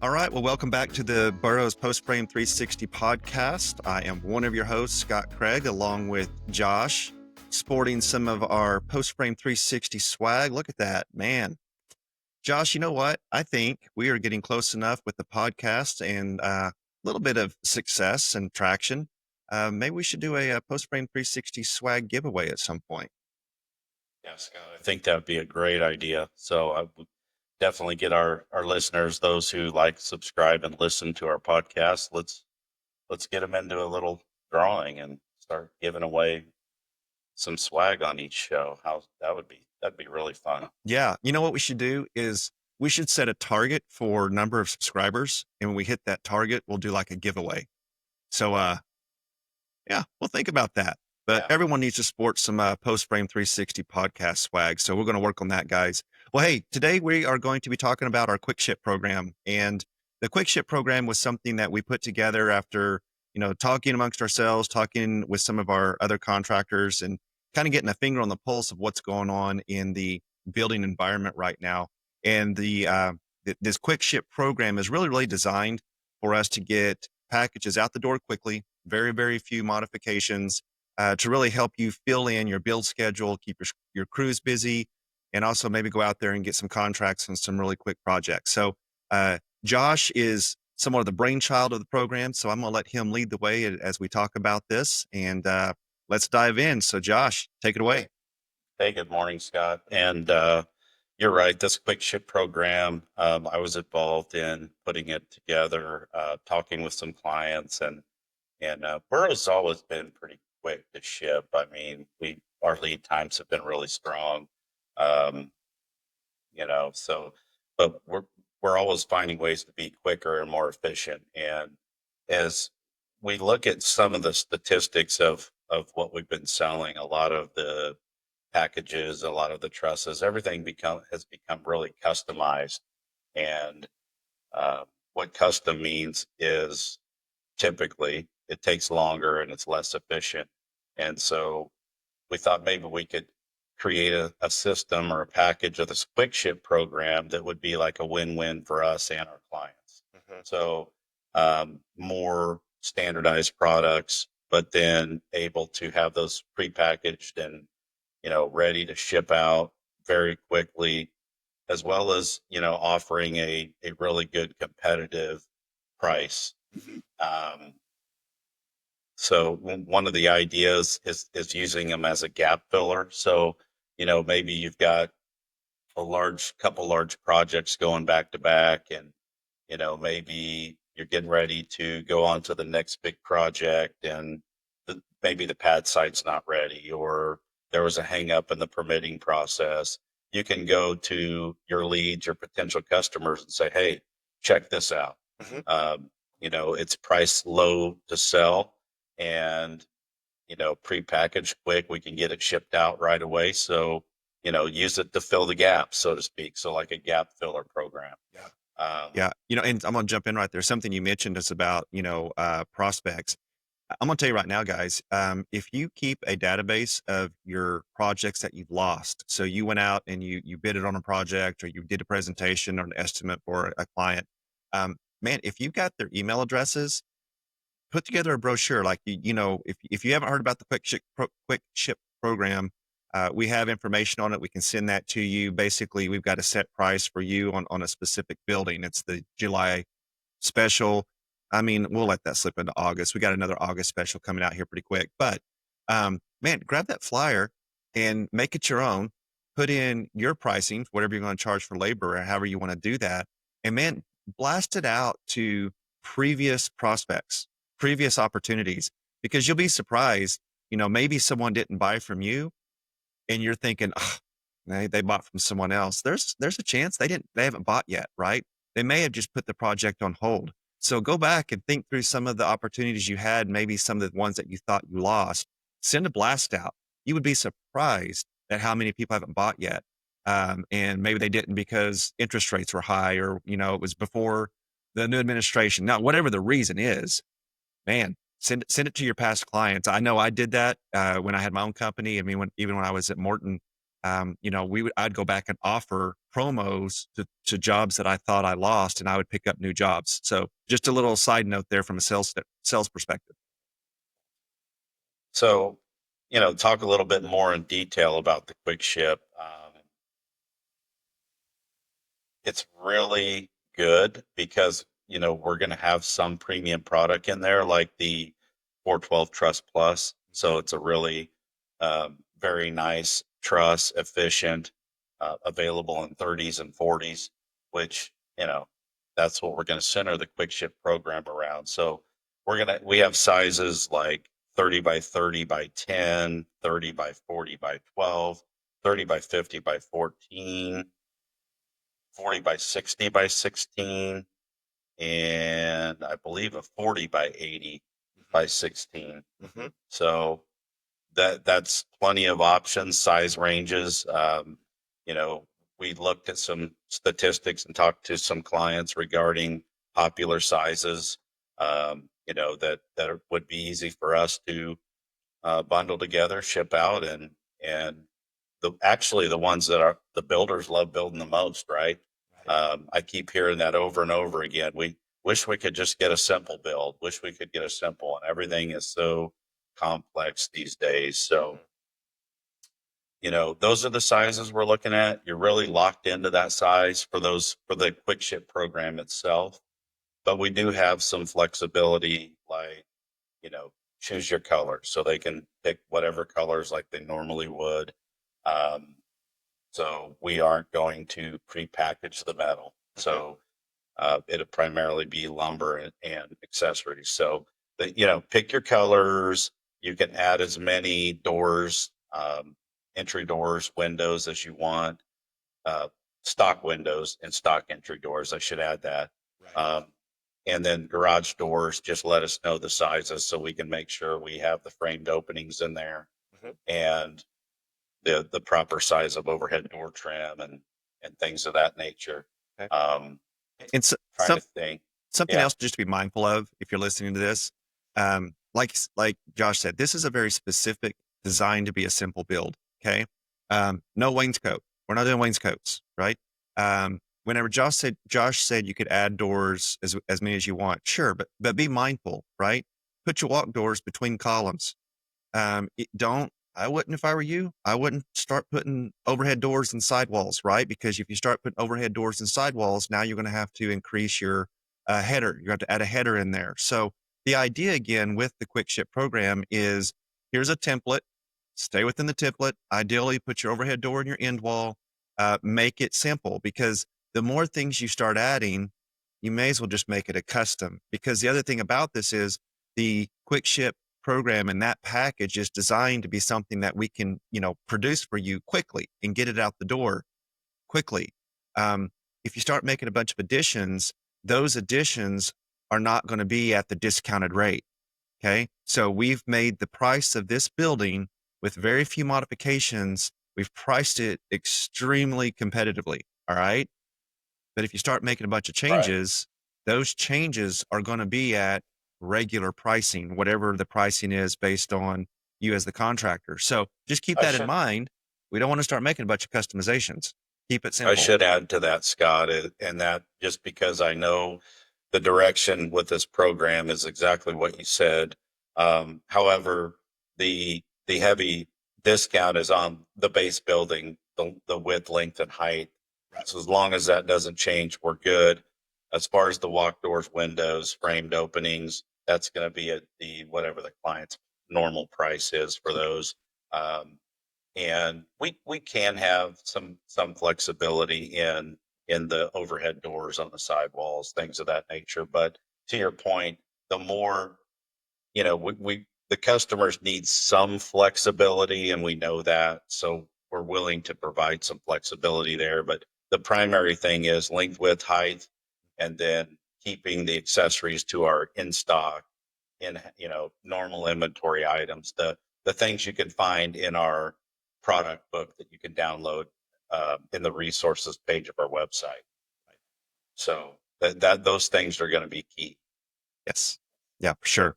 All right. Well, welcome back to the Burrow's Post Frame 360 podcast. I am one of your hosts, Scott Craig, along with Josh, sporting some of our Post Frame 360 swag. Look at that, man. Josh, you know what? I think we are getting close enough with the podcast and a little bit of success and traction. Maybe we should do a Post Frame 360 swag giveaway at some point. Yeah, Scott, I think that would be a great idea. So I would definitely get our listeners, those who like, subscribe, and listen to our podcast. Let's get them into a little drawing and start giving away some swag on each show. That'd be really fun. Yeah. You know what we should do is we should set a target for number of subscribers. And when we hit that target, we'll do like a giveaway. So, yeah, we'll think about that. But Yeah. everyone needs to sport some Post Frame 360 podcast swag. So we're going to work on that, guys. Well, hey, today we are going to be talking about our Quick Ship program. And the Quick Ship program was something that we put together after, talking amongst ourselves, talking with some of our other contractors and kind of getting a finger on the pulse of what's going on in the building environment right now. And this Quick Ship program is really, really designed for us to get packages out the door quickly, very, very few modifications, to really help you fill in your build schedule, keep your crews busy, and also maybe go out there and get some contracts on some really quick projects. So Josh is somewhat of the brainchild of the program, so I'm going to let him lead the way as we talk about this, and let's dive in. So Josh, take it away. Hey, good morning, Scott. And you're right. This Quick Ship program, I was involved in putting it together, talking with some clients, and Burrow's always been pretty quick to ship. I mean, our lead times have been really strong. Um, so but we're always finding ways to be quicker and more efficient. And as we look at some of the statistics of what we've been selling, a lot of the packages, a lot of the trusses, everything has become really customized. And what custom means is typically it takes longer and it's less efficient. And so we thought maybe we could create a system or a package of this quick ship program that would be like a win-win for us and our clients. So more standardized products, but then able to have those prepackaged and ready to ship out very quickly, as well as offering a really good competitive price. Um, so one of the ideas is using them as a gap filler. So, maybe you've got couple large projects going back to back, and, maybe you're getting ready to go on to the next big project, and maybe the pad site's not ready, or there was a hang up in the permitting process. You can go to your leads or potential customers and say, hey, check this out. Um, it's priced low to sell, and prepackaged quick. We can get it shipped out right away. So use it to fill the gap, so to speak. So like a gap filler program. Yeah. Um, Yeah. And I'm going to jump in right there. Something you mentioned is about, prospects. I'm going to tell you right now, guys, if you keep a database of your projects that you've lost, so you went out and you bid it on a project, or you did a presentation or an estimate for a client, man, if you've got their email addresses, put together a brochure. Like, if you haven't heard about the Quick Ship program, we have information on it. We can send that to you. Basically, we've got a set price for you on a specific building. It's the July special. I mean, we'll let that slip into August. We got another August special coming out here pretty quick. But man, grab that flyer and make it your own. Put in your pricing, whatever you're going to charge for labor, or however you want to do that. And man, blast it out to previous prospects, previous opportunities, because you'll be surprised. Maybe someone didn't buy from you, and you're thinking, oh, they bought from someone else. There's a chance they haven't bought yet, right? They may have just put the project on hold. So go back and think through some of the opportunities you had, maybe some of the ones that you thought you lost. Send a blast out. You would be surprised at how many people haven't bought yet. And maybe they didn't because interest rates were high, or, it was before the new administration. Now, whatever the reason is, man, send it to your past clients. I know I did that when I had my own company. I mean, even when I was at Morton, I'd go back and offer promos to jobs that I thought I lost, and I would pick up new jobs. So just a little side note there from a sales perspective. So, talk a little bit more in detail about the quick ship. It's really good because, we're going to have some premium product in there, like the 412 Truss Plus. So it's a really very nice truss, efficient, available in 30s and 40s, which, that's what we're going to center the quick ship program around. So we have sizes like 30 by 30 by 10, 30 by 40 by 12, 30 by 50 by 14, 40 by 60 by 16, and I believe a 40 by 80 by 16. Mm-hmm. So that's plenty of options, size ranges. We looked at some statistics and talked to some clients regarding popular sizes, that would be easy for us to bundle together, ship out, and the ones that are the builders love building the most, right? I keep hearing that over and over again. We wish we could just get a simple build. Wish we could get a simple one. Everything is so complex these days. So, those are the sizes we're looking at. You're really locked into that size for the quick ship program itself. But we do have some flexibility, like, choose your colors so they can pick whatever colors like they normally would. Um, so we aren't going to pre-package the metal. So it'll primarily be lumber and accessories. So pick your colors. You can add as many doors, entry doors, windows as you want. Uh, Stock windows and stock entry doors. I should add that. Right. And then garage doors, just let us know the sizes so we can make sure we have the framed openings in there Mm-hmm. and the proper size of overhead door trim and things of that nature. Okay. Um, And so, Trying to think. something Yeah, else just to be mindful of if you're listening to this, like Josh said, this is a very specific designed to be a simple build. Okay, no wainscot. We're not doing wainscots, right? Whenever Josh said you could add doors as many as you want, sure, but be mindful, right? Put your walk doors between columns. Don't. I wouldn't if I were you. I wouldn't start putting overhead doors and sidewalls, right? Because if you start putting overhead doors and sidewalls, now you're going to have to increase your header. You have to add a header in there. So the idea again with the quick ship program is here's a template. Stay within the template. Ideally, put your overhead door in your end wall. Make it simple because the more things you start adding, you may as well just make it a custom. Because the other thing about this is the quick ship program and that package is designed to be something that we can, produce for you quickly and get it out the door quickly. Um, if you start making a bunch of additions, those additions are not going to be at the discounted rate. Okay. So we've made the price of this building with very few modifications. We've priced it extremely competitively. All right. But if you start making a bunch of right. changes, those changes are going to be at regular pricing, whatever the pricing is based on you as the contractor. So just keep I that in should mind. We don't want to start making a bunch of customizations. Keep it I simple. should add to that, Scott, and that just because I know the direction with this program is exactly what you said. However, the heavy discount is on the base building, the width, length, and height. Right. So as long as that doesn't change, we're good. As far as the walk doors, windows, framed openings, that's going to be at the whatever the client's normal price is for those. Um, and we can have some flexibility in the overhead doors on the sidewalls, things of that nature. But to your point, the more we the customers need some flexibility, and we know that, so we're willing to provide some flexibility there. But the primary thing is length, width, height, and then keeping the accessories to our in stock in normal inventory items, the things you can find in our product book that you can download in the resources page of our website. So that those things are going to be key. Yes. Yeah, for Yeah. sure.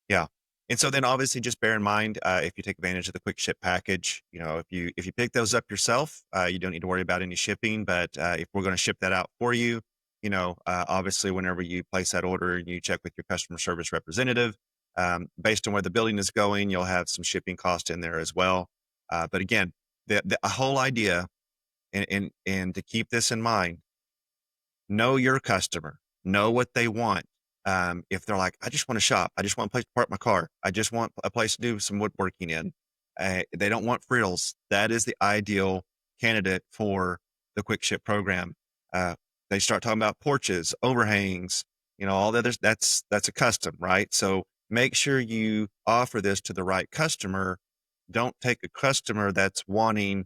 Yeah. And so then obviously just bear in mind, if you take advantage of the quick ship package, if you pick those up yourself, you don't need to worry about any shipping. But if we're going to ship that out for you, obviously whenever you place that order and you check with your customer service representative, based on where the building is going, you'll have some shipping cost in there as well. But again, the whole idea, and to keep this in mind, know your customer, know what they want. If they're like, I just want to shop, I just want a place to park my car, I just want a place to do some woodworking in. They don't want frills. That is the ideal candidate for the quick ship program. Uh, they start talking about porches, overhangs, all the others. That's a custom, right? So make sure you offer this to the right customer. Don't take a customer that's wanting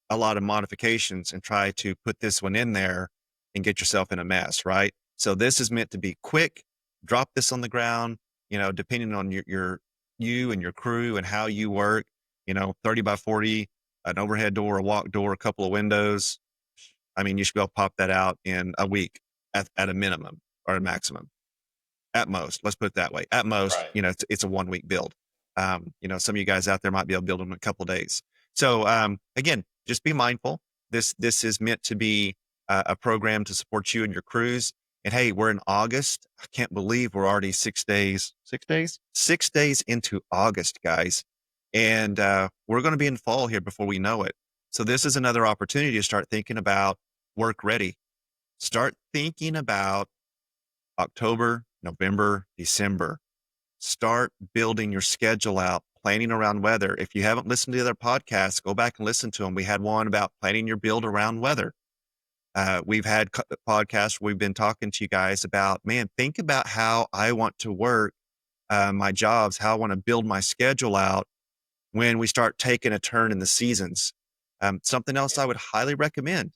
a lot of modifications and try to put this one in there and get yourself in a mess, right? So this is meant to be quick. Drop this on the ground, depending on you and your crew and how you work, 30 by 40, an overhead door, a walk door, a couple of windows. I mean, you should be able to pop that out in a week at a minimum or a maximum. At most, let's put it that way. At most, Right. it's a 1 week build. Some of you guys out there might be able to build them in a couple of days. So again, just be mindful. This is meant to be a program to support you and your crews. And hey, we're in August. I can't believe we're already 6 days, 6 days, 6 days into August, guys. And we're going to be in fall here before we know it. So this is another opportunity to start thinking about work ready. Start thinking about October, November, December. Start building your schedule out, planning around weather. If you haven't listened to the other podcasts, go back and listen to them. We had one about planning your build around weather. We've had podcasts where we've been talking to you guys about, man, think about how I want to work my jobs, how I want to build my schedule out when we start taking a turn in the seasons. Something else Yeah. I would highly recommend,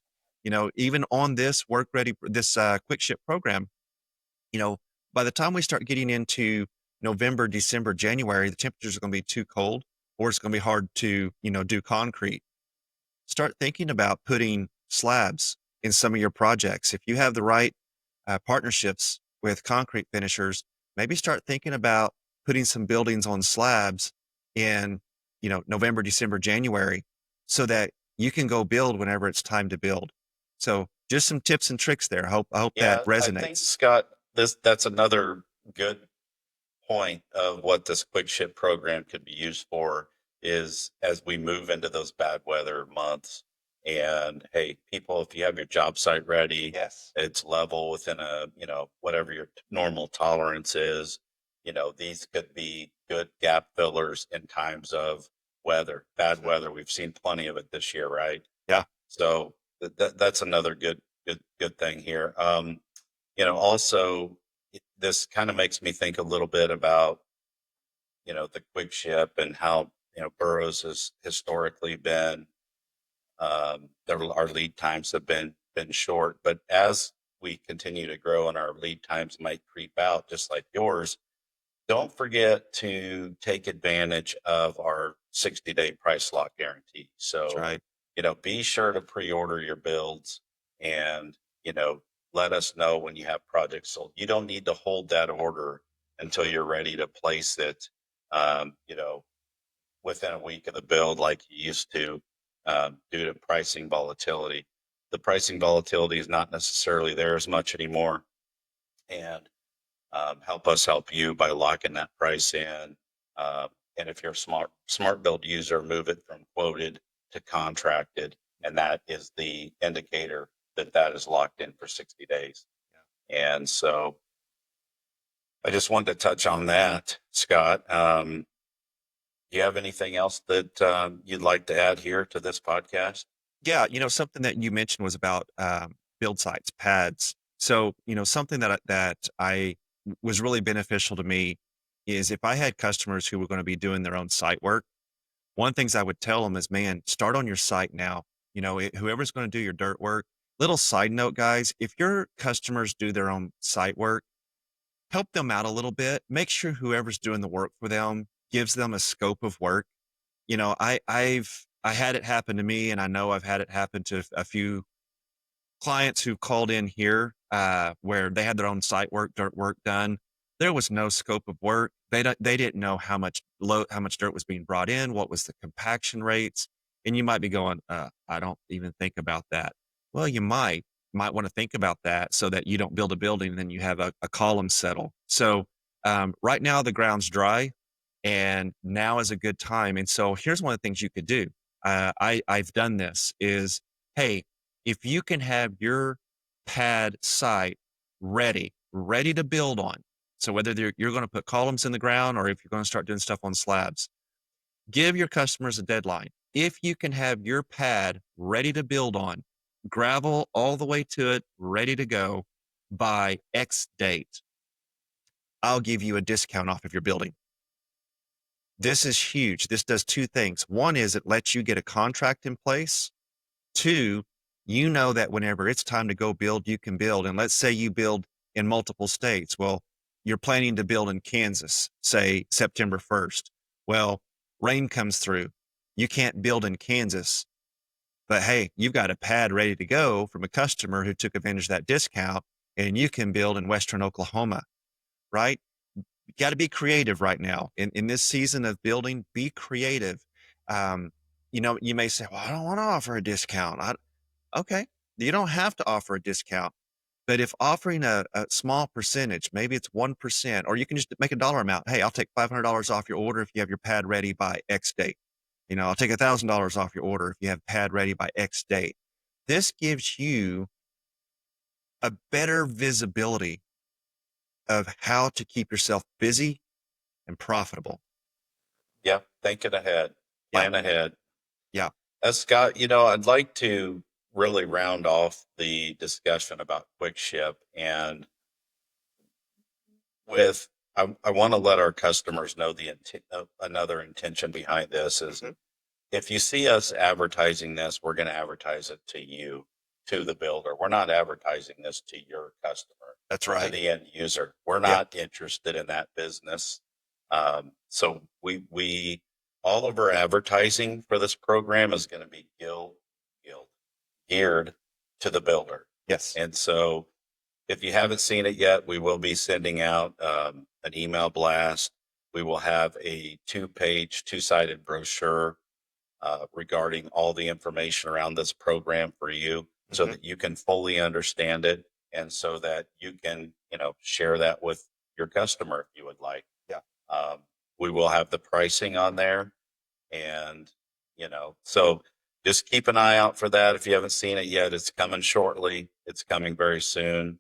even on this work ready, this quick ship program, you know, by the time we start getting into November, December, January, the temperatures are going to be too cold or it's going to be hard to, do concrete. Start thinking about putting slabs in some of your projects. If you have the right partnerships with concrete finishers, maybe start thinking about putting some buildings on slabs in, November, December, January, so that you can go build whenever it's time to build. So just some tips and tricks there. I hope that Yeah, I think, resonates. Scott, that's another good point of what this quick ship program could be used for is as we move into those bad weather months. And hey, people, if you have your job site ready, Yes. it's level within a, whatever your normal tolerance is, these could be good gap fillers in times of weather, bad weather. We've seen plenty of it this year, right? Yeah. So that's another good thing here. Also, this kind of makes me think a little bit about, the quick ship and how, Burroughs has historically been, our lead times have been short, but as we continue to grow and our lead times might creep out, just like yours, don't forget to take advantage of our 60-day price lock guarantee. That's So, right. be sure to pre-order your builds and, let us know when you have projects sold. You don't need to hold that order until you're ready to place it, um, you know, within a week of the build like you used to, due to pricing volatility. The pricing volatility is not necessarily there as much anymore. And help us help you by locking that price in. Uh, and if you're a smart build user, move it from quoted to contracted, and that is the indicator that that is locked in for 60 days. And so I just wanted to touch on that, Scott. Do you have anything else that you'd like to add here to this podcast? Yeah, something that you mentioned was about build sites, pads. So, something that I was really beneficial to me is if I had customers who were going to be doing their own site work, one of the things I would tell them is, man, start on your site now. Whoever's going to do your dirt work. Little side note, guys, if your customers do their own site work, help them out a little bit. Make sure whoever's doing the work for them gives them a scope of work. I had it happen to me, and I know I've had it happen to a few clients who called in here, where they had their own site work, dirt work done. there was no scope of work. They didn't know how much dirt was being brought in, what was the compaction rates. And you might be going, I don't even think about that. Well, you might want to think about that so that you don't build a building and then you have a column settle. So right now the ground's dry and now is a good time. And so here's one of the things you could do. I've done this is, hey, if you can have your pad site ready to build on. So whether you're going to put columns in the ground or if you're going to start doing stuff on slabs, give your customers a deadline. If you can have your pad ready to build on, gravel all the way to it, ready to go by X date, I'll give you a discount off of your building. This is huge. This does two things. One is it lets you get a contract in place. Two, you know that whenever it's time to go build, you can build. And let's say you build in multiple states. Well, you're planning to build in Kansas, say September 1st. Well, rain comes through. You can't build in Kansas, but hey, you've got a pad ready to go from a customer who took advantage of that discount, and you can build in Western Oklahoma, right? You got to be creative right now. In this season of building, be creative. Um, you may say, well, I don't want to offer a discount. Okay, you don't have to offer a discount, but if offering a small percentage, maybe it's 1%, or you can just make a dollar amount. Hey, I'll take $500 off your order if you have your pad ready by X date. I'll take $1,000 off your order if you have pad ready by X date. This gives you a better visibility of how to keep yourself busy and profitable. Yeah, thinking ahead, Yeah, plan ahead. yeah. Scott, I'd like to really round off the discussion about quick ship and with I want to let our customers know another intention behind this is Mhm. if you see us advertising this, we're going to advertise it to you, to the builder. We're not advertising this to your customer, That's to right. the end user. We're Yeah. not interested in that business. So we all of our advertising for this program is going to be geared to the builder. Yes. And so if you haven't seen it yet, we will be sending out an email blast. We will have a two-sided brochure regarding all the information around this program for you so Mhm. that you can fully understand it and so that you can, share that with your customer if you would like. Yeah. Um, we will have the pricing on there and, so just keep an eye out for that. If you haven't seen it yet, it's coming shortly. It's coming very soon.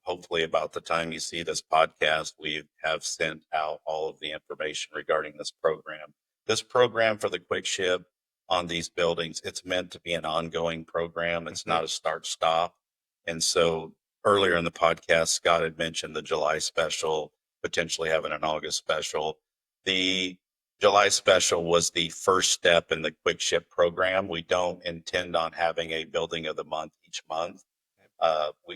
Hopefully about the time you see this podcast, we have sent out all of the information regarding this program. This program for the quick ship on these buildings, it's meant to be an ongoing program. It's Mhm. not a start stop. And so earlier in the podcast, Scott had mentioned the July special, potentially having an August special. The July special was the first step in the quick ship program. We don't intend on having a building of the month each month.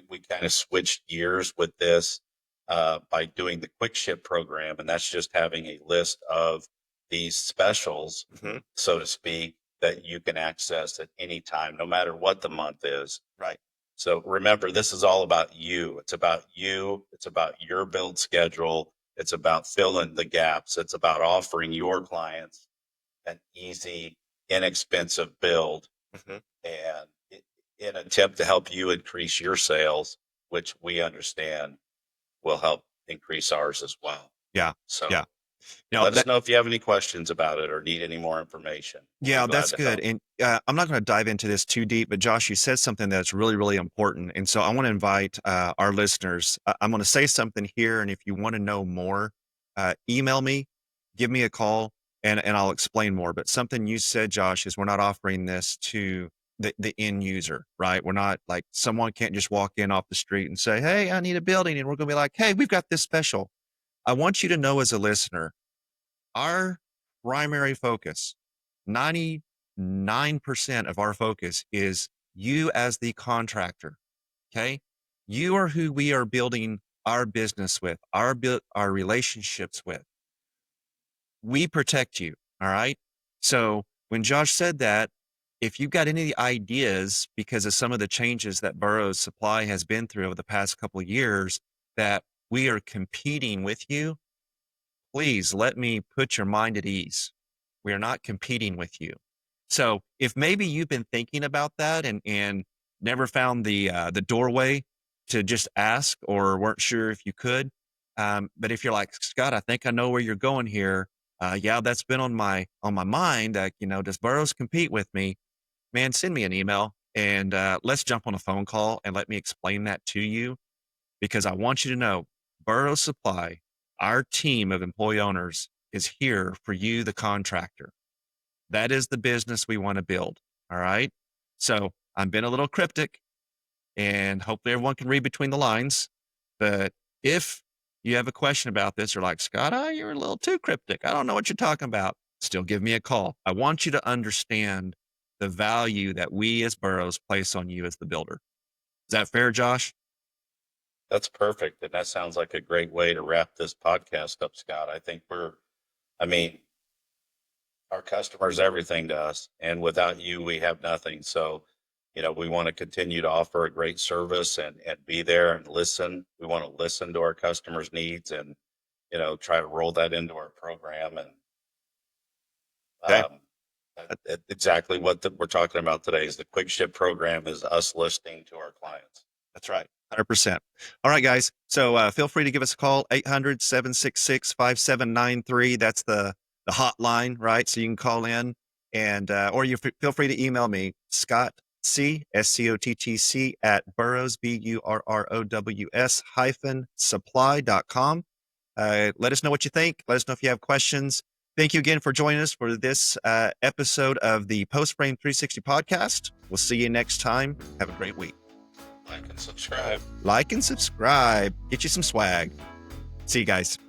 We kind of switched gears with this by doing the quick ship program, and that's just having a list of these specials, Mhm. so to speak, that you can access at any time, no matter what the month is. Right. So remember, this is all about you. It's about you. It's about your build schedule. It's about filling the gaps. It's about offering your clients an easy, inexpensive build Mhm. and in an attempt to help you increase your sales, which we understand will help increase ours as well. Yeah. So Yeah. No, let us that know if you have any questions about it or need any more information. We'll be Yeah, glad that's to good. help. And I'm not going to dive into this too deep, but Josh, you said something that's really, really important. And so I want to invite our listeners. I'm going to say something here. And if you want to know more, email me, give me a call, and I'll explain more. But something you said, Josh, is we're not offering this to the end user, right? We're not like someone can't just walk in off the street and say, hey, I need a building. And we're going to be like, hey, we've got this special. I want you to know as a listener, our primary focus, 99% of our focus is you as the contractor. Okay. You are who we are building our business with, our relationships with. We protect you. All right. So when Josh said that, if you've got any ideas because of some of the changes that Burrow's supply has been through over the past couple of years that we are competing with you, please let me put your mind at ease. We are not competing with you. So if maybe you've been thinking about that and never found the doorway to just ask or weren't sure if you could, but if you're like, Scott, I think I know where you're going here. Yeah, that's been on my mind. Does Burrows compete with me? Man, send me an email and let's jump on a phone call and let me explain that to you, because I want you to know Burrow Supply, our team of employee owners, is here for you, the contractor. That is the business we want to build. All right. So I'm being a little cryptic and hopefully everyone can read between the lines. But if you have a question about this or like, Scott, you're a little too cryptic, I don't know what you're talking about, still give me a call. I want you to understand the value that we as Burrows place on you as the builder. Is that fair, Josh? That's perfect. And that sounds like a great way to wrap this podcast up, Scott. I mean, our customers everything to us, and without you, we have nothing. So, we want to continue to offer a great service and be there and listen. We want to listen to our customers' needs and, try to roll that into our program. And Okay. um, exactly what we're talking about today is the quick ship program is us listening to our clients. That's right. 100%. All right, guys. So feel free to give us a call, 800-766-5793. That's the hotline, right? So you can call in and, or you feel free to email me, Scott C, SCOTTC at Burrows, BURROWS hyphen supply.com. Let us know what you think. Let us know if you have questions. Thank you again for joining us for this episode of the Post Frame 360 podcast. We'll see you next time. Have a great week. Like and subscribe. Like and subscribe. Get you some swag. See you guys.